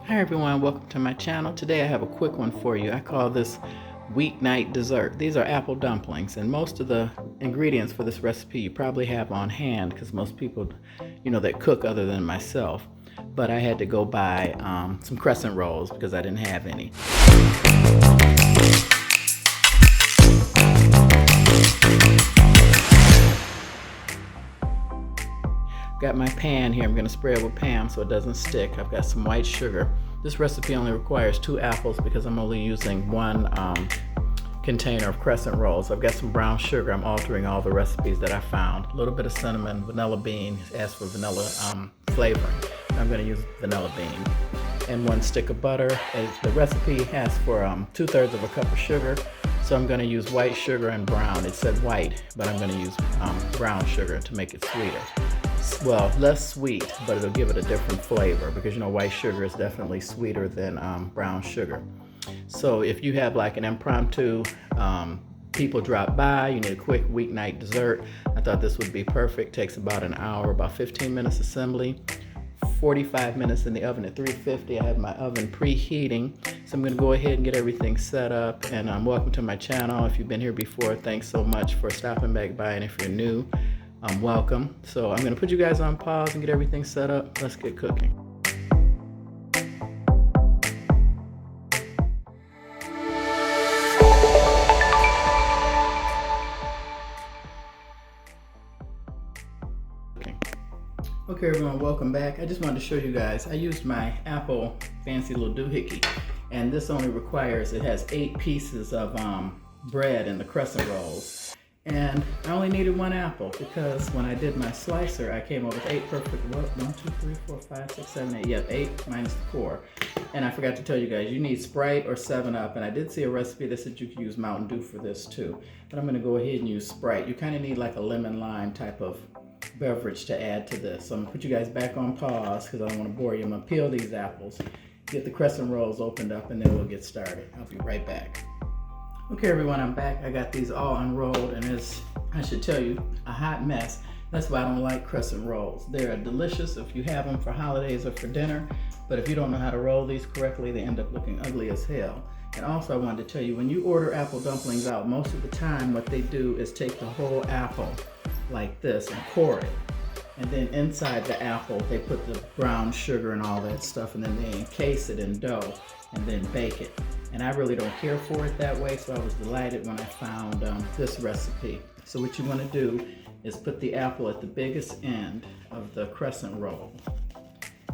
Hi everyone, welcome to my channel. Today I have a quick one for you. I call this weeknight dessert. These are apple dumplings, and most of the ingredients for this recipe you probably have on hand because most people, that cook other than myself. But I had to go buy some crescent rolls because I didn't have any. Got my pan here. I'm going to spray it with Pam so it doesn't stick. I've got some white sugar. This recipe only requires 2 apples because I'm only using 1 container of crescent rolls. I've got some brown sugar. I'm altering all the recipes that I found. A little bit of cinnamon, vanilla bean, asked for vanilla flavoring. I'm going to use vanilla bean. And 1 stick of butter. The recipe asks for 2/3 of a cup of sugar. So I'm going to use white sugar and brown. It said white, but I'm going to use brown sugar to make it sweeter. Well, less sweet, but it'll give it a different flavor because white sugar is definitely sweeter than brown sugar. So if you have like an impromptu people drop by, you need a quick weeknight dessert, I thought this would be perfect. Takes about an hour, about 15 minutes assembly, 45 minutes in the oven at 350. I have my oven preheating, so I'm going to go ahead and get everything set up. And welcome to my channel. If you've been here before, thanks so much for stopping back by, and if you're new, welcome. So I'm going to put you guys on pause and get everything set up. Let's get cooking. Okay everyone, welcome back. I just wanted to show you guys, I used my Apple fancy little doohickey, and this only requires, it has 8 pieces of bread in the crescent rolls. And I only needed 1 apple because when I did my slicer, I came up with 8 perfect, 1, 2, 3, 4, 5, 6, 7, 8, yep, 8 minus the 4. And I forgot to tell you guys, you need Sprite or 7-Up, and I did see a recipe that said you could use Mountain Dew for this too. But I'm gonna go ahead and use Sprite. You kinda need like a lemon lime type of beverage to add to this. So I'm gonna put you guys back on pause because I don't wanna bore you. I'm gonna peel these apples, get the crescent rolls opened up, and then we'll get started. I'll be right back. Okay everyone, I'm back. I got these all unrolled, and it's, I should tell you, a hot mess. That's why I don't like crescent rolls. They're delicious if you have them for holidays or for dinner, but if you don't know how to roll these correctly, they end up looking ugly as hell. And also I wanted to tell you, when you order apple dumplings out, most of the time what they do is take the whole apple like this and core it. And then inside the apple, they put the brown sugar and all that stuff, and then they encase it in dough and then bake it. And I really don't care for it that way, so I was delighted when I found this recipe. So what you want to do is put the apple at the biggest end of the crescent roll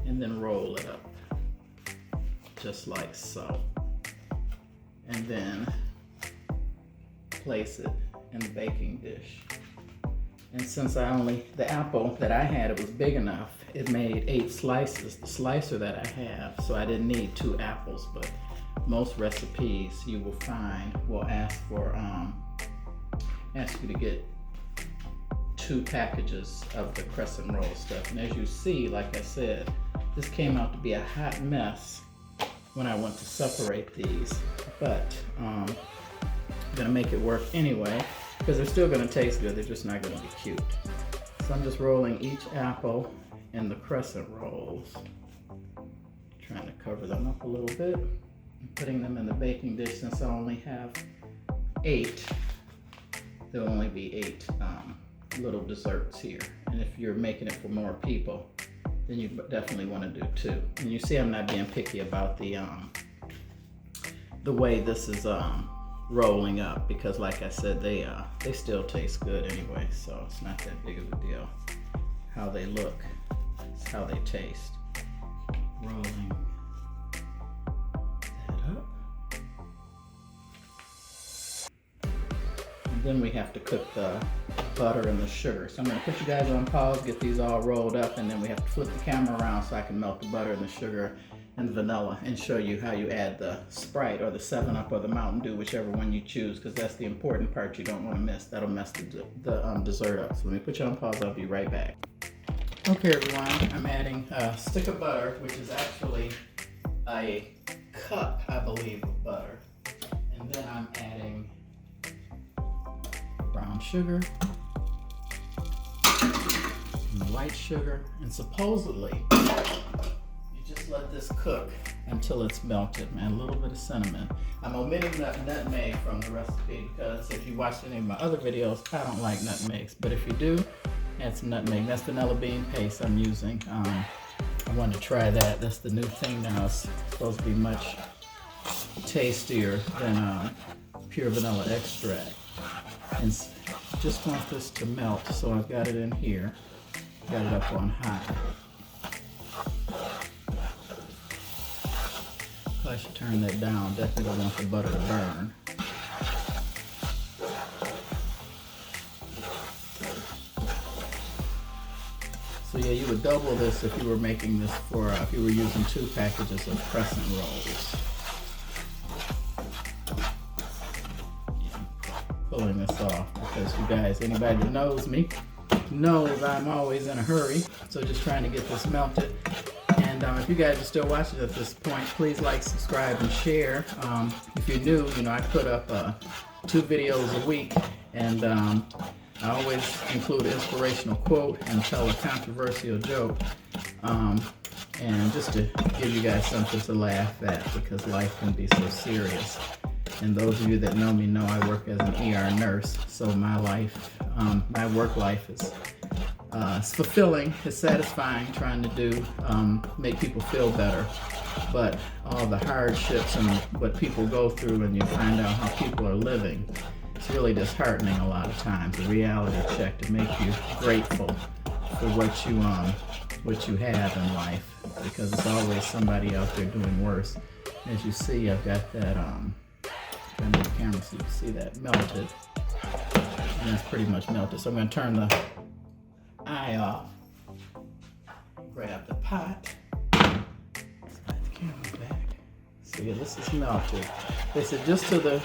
and then roll it up, just like so. And then place it in the baking dish. And since the apple that I had, it was big enough, it made 8 slices, the slicer that I have, so I didn't need 2 apples, but most recipes you will find will ask you to get 2 packages of the crescent roll stuff. And as you see, like I said, this came out to be a hot mess when I went to separate these, but I'm gonna make it work anyway because they're still gonna taste good, they're just not gonna be cute. So I'm just rolling each apple in the crescent rolls, trying to cover them up a little bit, and putting them in the baking dish. Since I only have 8, there'll only be 8 little desserts here. And if you're making it for more people, then you definitely want to do 2. And you see I'm not being picky about the way this is rolling up, because like I said, they still taste good anyway, so it's not that big of a deal. How they look, it's how they taste. Rolling that up. And then we have to cook the butter and the sugar. So I'm going to put you guys on pause, get these all rolled up, and then we have to flip the camera around so I can melt the butter and the sugar and the vanilla and show you how you add the Sprite or the 7-Up or the Mountain Dew, whichever one you choose, because that's the important part you don't want to miss. That'll mess the dessert up. So let me put you on pause. I'll be right back. Okay everyone, I'm adding a stick of butter, which is actually a cup, I believe, of butter. And then I'm adding brown sugar, and the white sugar, and supposedly you just let this cook until it's melted, man. A little bit of cinnamon. I'm omitting that nutmeg from the recipe because if you watched any of my other videos, I don't like nutmegs. But if you do, add some nutmeg. That's vanilla bean paste I'm using. I want to try that. That's the new thing now. It's supposed to be much tastier than pure vanilla extract. And just want this to melt, so I've got it in here. Got it up on high. I should turn that down. Definitely don't want the butter to burn. So yeah, you would double this if you were making this for, if you were using 2 packages of crescent rolls. Pulling this off because you guys, anybody that knows me, knows I'm always in a hurry. So just trying to get this melted. And if you guys are still watching at this point, please like, subscribe, and share. If you're new, you know, I put up 2 videos a week, and I always include an inspirational quote and tell a controversial joke, and just to give you guys something to laugh at, because life can be so serious. And those of you that know me know I work as an ER nurse, so my life, my work life is it's fulfilling, it's satisfying, trying to do, make people feel better. But all the hardships and what people go through, and you find out how people are living, it's really disheartening a lot of times. A reality check to make you grateful for what you have in life, because it's always somebody out there doing worse. As you see, I've got that, turn the camera so you can see that melted, and it's pretty much melted. So I'm going to turn the eye off, grab the pot, slide the camera back. So yeah, this is melted. They said just till the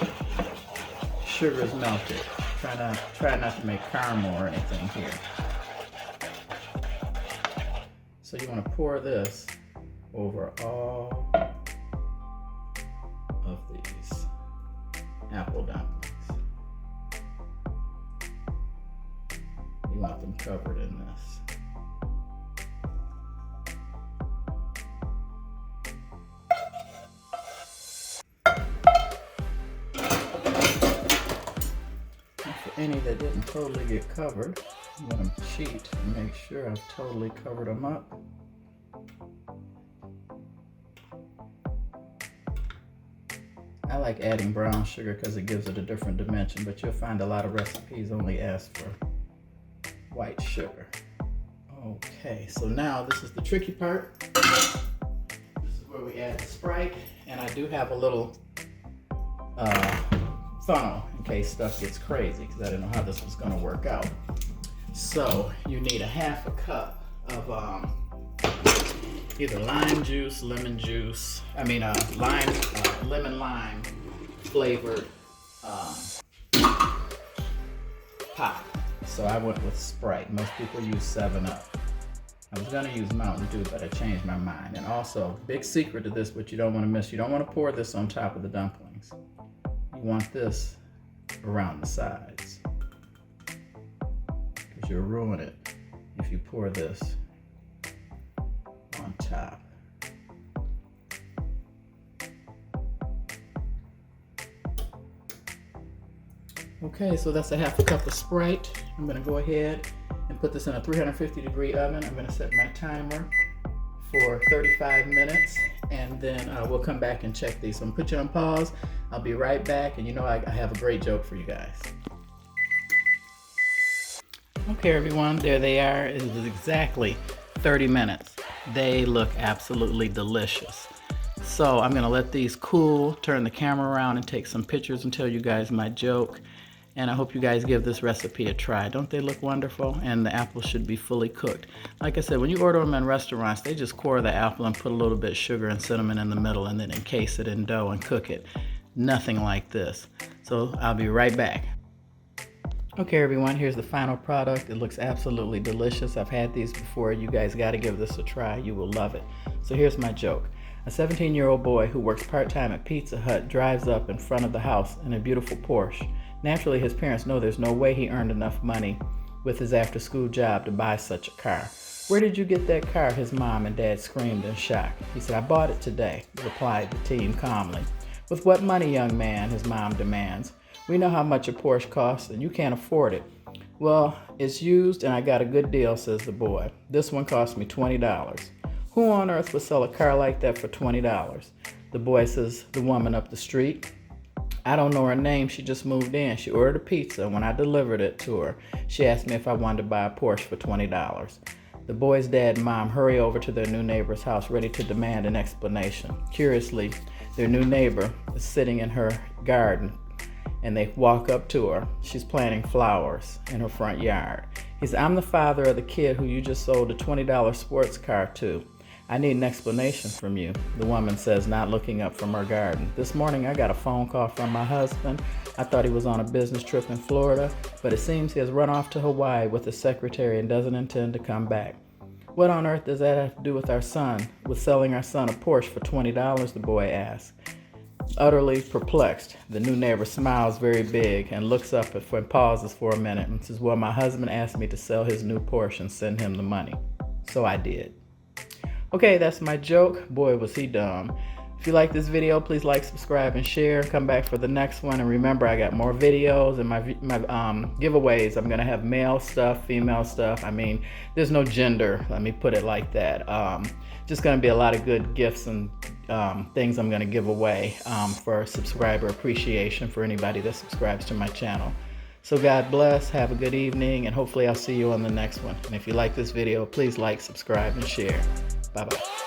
sugar is melted. Try not to make caramel or anything here. So you want to pour this over all of these apple dumplings. You want them covered in this. And for any that didn't totally get covered, I'm going to cheat and make sure I've totally covered them up. I like adding brown sugar because it gives it a different dimension, but you'll find a lot of recipes only ask for white sugar. Okay, so now this is the tricky part. This is where we add the Sprite, and I do have a little funnel in case stuff gets crazy, because I didn't know how this was going to work out. So you need a 1/2 cup of either lime juice, lemon juice. Lemon lime flavored pop. So I went with Sprite. Most people use 7-Up. I was gonna use Mountain Dew, but I changed my mind. And also, big secret to this, what you don't want to miss, you don't want to pour this on top of the dumplings. You want this around the sides, because you'll ruin it if you pour this on top. Okay, so that's a 1/2 cup of Sprite. I'm gonna go ahead and put this in a 350-degree oven. I'm gonna set my timer for 35 minutes, and then we'll come back and check these. So I'm gonna put you on pause. I'll be right back, and you know I have a great joke for you guys. Okay, everyone, there they are. It was exactly 30 minutes. They look absolutely delicious. So I'm gonna let these cool, turn the camera around and take some pictures and tell you guys my joke. And I hope you guys give this recipe a try. Don't they look wonderful? And the apples should be fully cooked. Like I said, when you order them in restaurants, they just core the apple and put a little bit of sugar and cinnamon in the middle and then encase it in dough and cook it. Nothing like this. So I'll be right back. Okay, everyone, here's the final product. It looks absolutely delicious. I've had these before. You guys gotta give this a try. You will love it. So here's my joke. A 17-year-old boy who works part-time at Pizza Hut drives up in front of the house in a beautiful Porsche. Naturally, his parents know there's no way he earned enough money with his after-school job to buy such a car. "Where did you get that car?" his mom and dad screamed in shock. He said, "I bought it today," replied the teen calmly. "With what money, young man?" his mom demands. "We know how much a Porsche costs, and you can't afford it." "Well, it's used and I got a good deal," says the boy. "This one cost me $20. "Who on earth would sell a car like that for $20? The boy says, "The woman up the street." "I don't know her name. She just moved in. She ordered a pizza, and when I delivered it to her, she asked me if I wanted to buy a Porsche for $20. The boy's dad and mom hurry over to their new neighbor's house, ready to demand an explanation. Curiously, their new neighbor is sitting in her garden, and they walk up to her. She's planting flowers in her front yard. He says, "I'm the father of the kid who you just sold a $20 sports car to. I need an explanation from you," the woman says, not looking up from her garden. "This morning I got a phone call from my husband. I thought he was on a business trip in Florida, but it seems he has run off to Hawaii with his secretary and doesn't intend to come back." "What on earth does that have to do with our son, with selling our son a Porsche for $20, the boy asks. Utterly perplexed, the new neighbor smiles very big and looks up and pauses for a minute and says, "Well, my husband asked me to sell his new Porsche and send him the money. So I did." Okay, that's my joke. Boy, was he dumb. If you like this video, please like, subscribe, and share. Come back for the next one. And remember, I got more videos and my giveaways. I'm going to have male stuff, female stuff. I mean, there's no gender. Let me put it like that. Just going to be a lot of good gifts and things I'm going to give away for subscriber appreciation for anybody that subscribes to my channel. So God bless. Have a good evening. And hopefully I'll see you on the next one. And if you like this video, please like, subscribe, and share. Bye-bye.